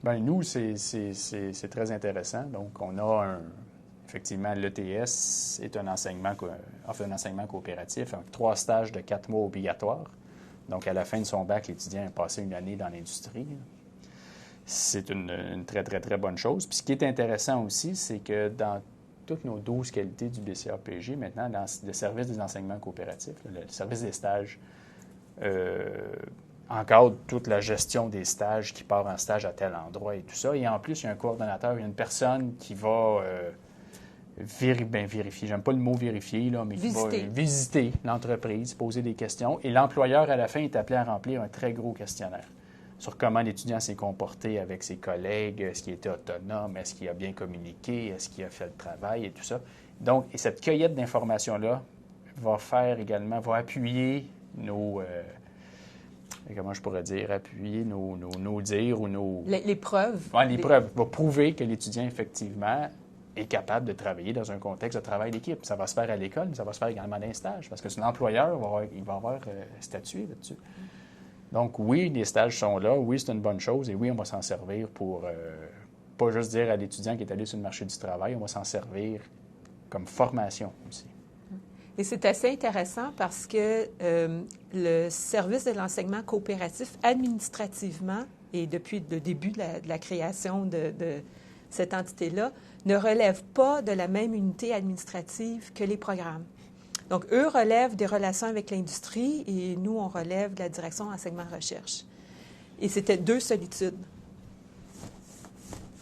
Bien, nous, c'est très intéressant. Donc, on a effectivement, l'ETS est offre un enseignement coopératif avec 3 stages de 4 mois obligatoires. Donc, à la fin de son bac, l'étudiant a passé une année dans l'industrie. C'est une très, très, très bonne chose. Puis, ce qui est intéressant aussi, c'est que dans toutes nos 12 qualités du BCAPG, maintenant, dans le service des enseignements coopératifs, le service des stages, encadre toute la gestion des stages, qui part en stage à tel endroit et tout ça. Et en plus, il y a un coordonnateur, il y a une personne qui va vérifier, j'aime pas le mot vérifier, là, mais qui va visiter l'entreprise, poser des questions. Et l'employeur, à la fin, est appelé à remplir un très gros questionnaire sur comment l'étudiant s'est comporté avec ses collègues, est-ce qu'il était autonome, est-ce qu'il a bien communiqué, est-ce qu'il a fait le travail et tout ça. Donc, et cette cueillette d'informations-là va appuyer nos... comment je pourrais dire, appuyer nos dires ou nos... Les preuves. Oui, les preuves. Va prouver que l'étudiant, effectivement, est capable de travailler dans un contexte de travail d'équipe. Ça va se faire à l'école, mais ça va se faire également dans les stages, parce que son employeur va avoir statué là-dessus. Donc, oui, les stages sont là, oui, c'est une bonne chose, et oui, on va s'en servir pour pas juste dire à l'étudiant qui est allé sur le marché du travail, on va s'en servir comme formation aussi. Et c'est assez intéressant parce que le service de l'enseignement coopératif, administrativement, et depuis le début de la création de cette entité-là, ne relève pas de la même unité administrative que les programmes. Donc, eux relèvent des relations avec l'industrie et nous, on relève de la direction enseignement-recherche. Et c'était 2 solitudes.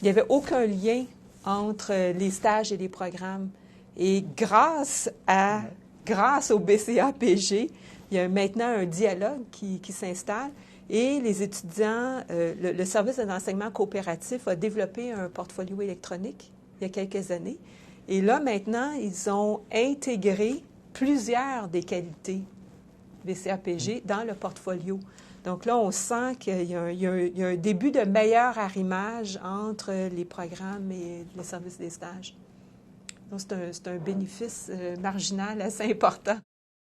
Il n'y avait aucun lien entre les stages et les programmes. Et grâce au BCAPG, il y a maintenant un dialogue qui s'installe et les étudiants, le service de l'enseignement coopératif a développé un portfolio électronique il y a quelques années. Et là, maintenant, ils ont intégré plusieurs des qualités BCAPG dans le portfolio. Donc là, on sent qu'il y a un début de meilleur arrimage entre les programmes et le service des stages. Donc, c'est un bénéfice marginal assez important.